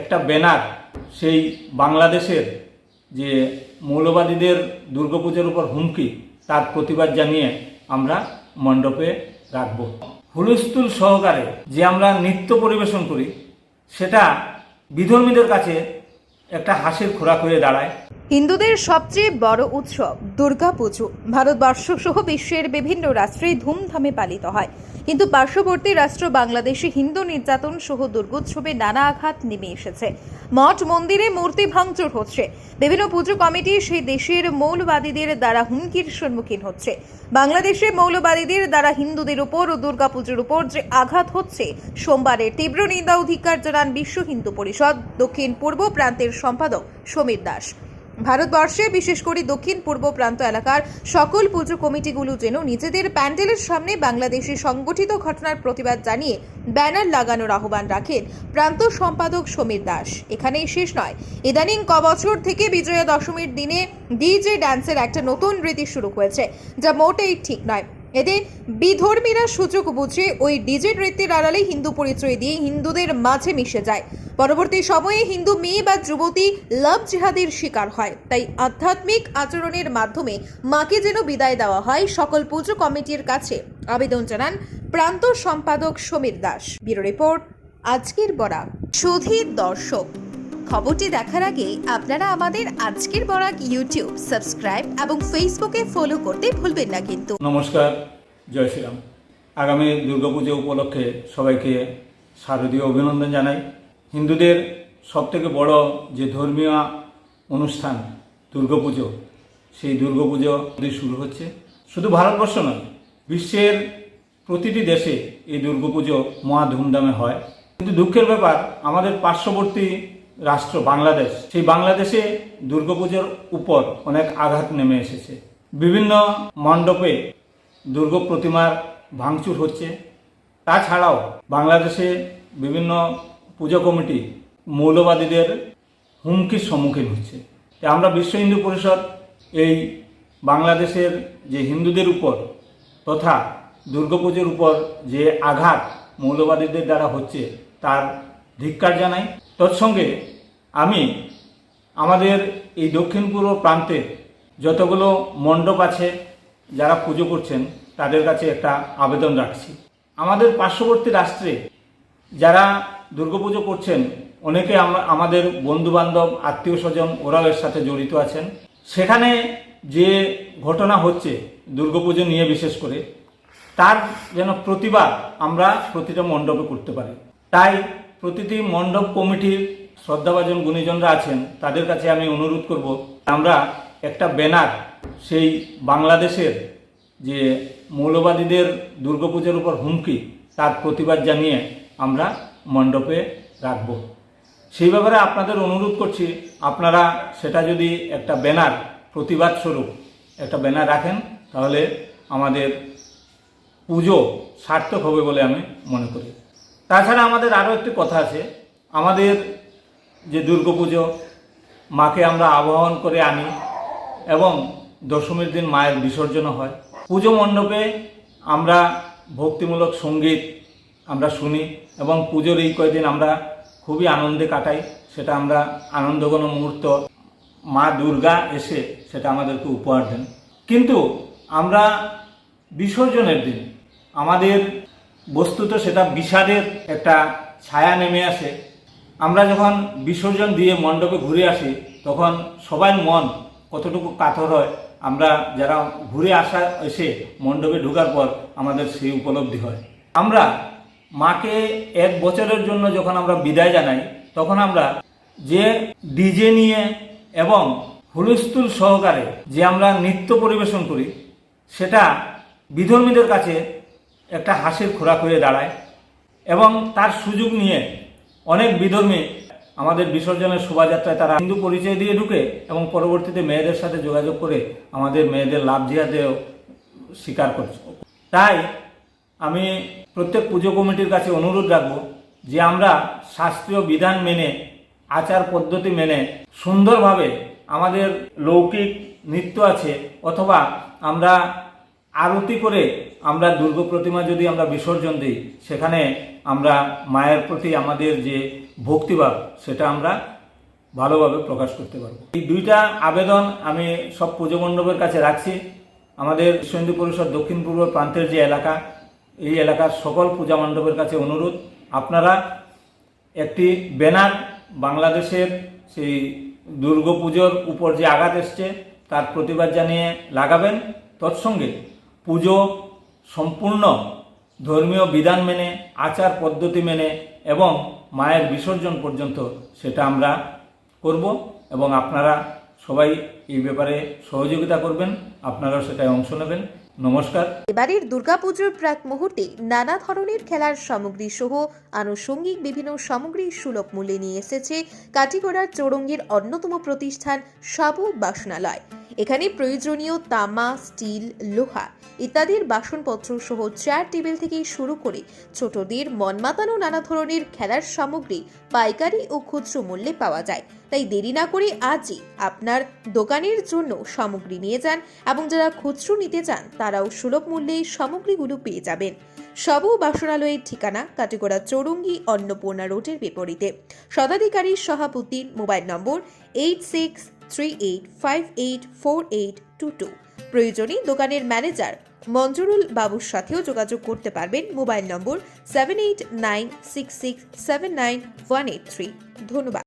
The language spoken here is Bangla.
একটা ব্যানার সেই বাংলাদেশের যে মৌলবাদীদের দুর্গাপূজার উপর হুমকি তার প্রতিবাদ জানিয়ে আমরা মণ্ডপে রাখব। হুলস্থুল সহকারে যে আমরা নৃত্য পরিবেশন করি সেটা বিধর্মীদের কাছে একটা হাসির খোরাক হয়ে দাঁড়ায়। হিন্দুদের সবচেয়ে বড় উৎসব দুর্গাপুজো ভারতবর্ষ সহ বিশ্বের বিভিন্ন রাষ্ট্রে ধুমধামে পালিত হয়, কিন্তু পার্শ্ববর্তী রাষ্ট্র বাংলাদেশে হিন্দু নির্যাতন সহ দুর্গোৎসবে নানা আঘাত নেমে এসেছে। মঠ মন্দিরে মূর্তি ভাঙচুর হচ্ছে, বিভিন্ন পুজো কমিটি সেই দেশের মৌলবাদীদের দ্বারা হুমকির সম্মুখীন হচ্ছে। বাংলাদেশে মৌলবাদীদের দ্বারা হিন্দুদের উপর ও দুর্গাপুজোর উপর যে আঘাত হচ্ছে, সোমবারের তীব্র নিন্দা অধিকার জানান বিশ্ব হিন্দু পরিষদ দক্ষিণ পূর্ব প্রান্তের সম্পাদক সমীর দাস। ভারতবর্ষে বিশেষ করে দক্ষিণ পূর্ব প্রান্ত এলাকার সকল পুজো কমিটিগুলো যেন নিজেদের প্যান্ডেলের সামনে বাংলাদেশে সংগঠিত ঘটনার প্রতিবাদ জানিয়ে ব্যানার লাগানোর আহ্বান রাখেন প্রান্ত সম্পাদক সমীর দাস। এখানেই শেষ নয়, ইদানিং কবছর থেকে বিজয়া দশমীর দিনে ডিজে ড্যান্সের একটা নতুন রীতি শুরু হয়েছে, যা মোটেই ঠিক নয়। এতে বিধর্মীরা সুযোগ বুঝে ওই ডিজে নৃত্যের আড়ালে হিন্দু পরিচয় দিয়ে হিন্দুদের মাঝে মিশে যায়। পরবর্তী সময়ে হিন্দু মেয়ে বা যুবতী লাভ জিহাদের শিকার হয়। তাই আধ্যাত্মিক আচরণের মাধ্যমে মাকে যেন বিদায় দেওয়া হয়, সকল পুজো কমিটির কাছে আবেদন জানান প্রান্ত সম্পাদক সমীর দাস। ব্যুরো রিপোর্ট, আজকের বরাক। সুধী দর্শক, খবরটি দেখার আগে আপনারা আমাদের আজকের বরাক ইউটিউব সাবস্ক্রাইব এবং ফেসবুকে ফলো করতে ভুলবেন না কিন্তু। নমস্কার, জয় শ্রীরাম। আগামী দুর্গাপুজো উপলক্ষে সবাইকে শারদীয় অভিনন্দন জানাই। হিন্দুদের সবথেকে বড় যে ধর্মীয় অনুষ্ঠান দুর্গাপুজো, সেই দুর্গাপুজো শুরু হচ্ছে। শুধু ভারতবর্ষ নয়, বিশ্বের প্রতিটি দেশে এই দুর্গাপুজো মহা ধুমধামে হয়। কিন্তু দুঃখের ব্যাপার, আমাদের পার্শ্ববর্তী রাষ্ট্র বাংলাদেশ, সেই বাংলাদেশে দুর্গাপুজোর উপর অনেক আঘাত নেমে এসেছে। বিভিন্ন মণ্ডপে দুর্গা প্রতিমার ভাঙচুর হচ্ছে। তাছাড়াও বাংলাদেশে বিভিন্ন পুজো কমিটি মৌলবাদীদের হুমকির সম্মুখীন হচ্ছে। আমরা বিশ্ব হিন্দু পরিষদ এই বাংলাদেশের যে হিন্দুদের উপর তথা দুর্গাপুজোর উপর যে আঘাত মৌলবাদীদের দ্বারা হচ্ছে তার ধিক্কার জানাই। তৎসঙ্গে আমি আমাদের এই দক্ষিণ পূর্ব প্রান্তে যতগুলো মণ্ডপ আছে যারা পুজো করছেন তাদের কাছে একটা আবেদন রাখছি। আমাদের পার্শ্ববর্তী রাষ্ট্রে যারা দুর্গাপুজো করছেন অনেকে আমাদের বন্ধুবান্ধব আত্মীয় স্বজন ওরাও এর সাথে জড়িত আছেন। সেখানে যে ঘটনা হচ্ছে দুর্গাপুজো নিয়ে বিশেষ করে, তার যেন প্রতিবাদ আমরা প্রতিটা মণ্ডপে করতে পারি। তাই প্রতিটি মণ্ডপ কমিটির শ্রদ্ধাভাজন গুণীজনরা আছেন, তাদের কাছে আমি অনুরোধ করব, আমরা একটা ব্যানার সেই বাংলাদেশের যে মৌলবাদীদের দুর্গাপূজার উপর হুমকি তার প্রতিবাদ জানিয়ে আমরা মণ্ডপে রাখব। সেই ব্যাপারে আপনাদের অনুরোধ করছি, আপনারা সেটা যদি একটা ব্যানার প্রতিবাদ স্বরূপ একটা ব্যানার রাখেন তাহলে আমাদের পুজো সার্থক হবে বলে আমি মনে করি। তাছাড়া আমাদের আরও একটি কথা আছে, আমাদের যে দুর্গাপুজো মাকে আমরা আবাহন করে আনি এবং দশমীর দিন মায়ের বিসর্জন হয়। পুজো মণ্ডপে আমরা ভক্তিমূলক সঙ্গীত আমরা শুনি এবং পুজোর এই কয়েকদিন আমরা খুবই আনন্দে কাটাই। সেটা আমরা আনন্দঘন মুহূর্ত মা দুর্গা এসে সেটা আমাদেরকে উপহার দেন। কিন্তু আমরা বিসর্জনের দিন আমাদের বস্তুত সেটা বিষাদের একটা ছায়া নেমে আসে। আমরা যখন বিসর্জন দিয়ে মণ্ডপে ঘুরে আসি তখন সবার মন কতটুকু কাতর হয়, আমরা যারা ঘুরে এসে মণ্ডপে ঢোকার পর আমাদের সেই উপলব্ধি হয়। আমরা মাকে এক বছরের জন্য যখন আমরা বিদায় জানাই তখন আমরা যে ডিজে নিয়ে এবং হুলস্থুল সহকারে যে আমরা নৃত্য পরিবেশন করি সেটা বিধর্মীদের কাছে একটা হাসির খোরাক হয়ে দাঁড়ায় এবং তার সুযোগ নিয়ে অনেক বিধর্মী আমাদের বিসর্জনের শোভাযাত্রায় তারা হিন্দু পরিচয় দিয়ে ঢুকে এবং পরবর্তীতে মেয়েদের সাথে যোগাযোগ করে আমাদের মেয়েদের লাভ জিহাদেও স্বীকার করছে। তাই আমি প্রত্যেক পুজো কমিটির কাছে অনুরোধ রাখব যে আমরা শাস্ত্রীয় বিধান মেনে, আচার পদ্ধতি মেনে সুন্দরভাবে আমাদের লৌকিক নৃত্য আছে অথবা আমরা আরতি করে আমরা দুর্গা প্রতিমা যদি আমরা বিসর্জন দিই, সেখানে আমরা মায়ের প্রতি আমাদের যে ভক্তিভাব সেটা আমরা ভালোভাবে প্রকাশ করতে পারবো। এই দুইটা আবেদন আমি সব পুজো মণ্ডপের কাছে রাখছি। আমাদের বিশ্ব হিন্দু পরিষদ দক্ষিণ পূর্ব প্রান্তের যে এলাকা, এই এলাকার সকল পূজা মণ্ডপের কাছে অনুরোধ, আপনারা একটি ব্যানার বাংলাদেশের সেই দুর্গাপুজোর উপর যে আঘাত এসছে তার প্রতিবাদ জানিয়ে লাগাবেন। তৎসঙ্গে পুজো সম্পূর্ণ ধর্মীয় বিধান মেনে, আচার পদ্ধতি মেনে এবং মায়ের বিসর্জন পর্যন্ত সেটা আমরা করব এবং আপনারা সবাই এই ব্যাপারে সহযোগিতা করবেন, আপনারাও সেটায় অংশ নেবেন। নমস্কার। এবারের দুর্গাপুজোর প্রাক মুহূর্তে নানা ধরনের খেলার সামগ্রী সহ আনুষঙ্গিক বিভিন্ন সামগ্রী সুলভ মূল্যে নিয়ে এসেছে কাটিগড়ার চৌরঙ্গীর অন্যতম প্রতিষ্ঠান সাবু বাসনালয়। এখানে প্রয়োজনীয় তামা, স্টিল, লোহা ইত্যাদির বাসনপত্র সহ চেয়ার টেবিল থেকে শুরু করে ছোটদের মন মাতানো নানা ধরনের খেলার সামগ্রী পাইকারি ও খুচরো মূল্যে পাওয়া যায়। তাই দেরি না করে আজই আপনার দোকানের জন্য সামগ্রী নিয়ে যান এবং যারা খুচরো নিতে চান তারাও সুলভ মূল্যে সামগ্রীগুলো পেয়ে যাবেন। সাবু বাসনালয়ের ঠিকানা কাটিগড়া চৌরঙ্গী অন্নপূর্ণা রোডের বিপরীতে। শতাধিকারী সভাপতির মোবাইল নম্বর 8638584822। প্রয়োজনে দোকানের ম্যানেজার মঞ্জুরুল বাবুর সাথেও যোগাযোগ করতে পারবেন। মোবাইল নম্বর 7896679183। ধন্যবাদ।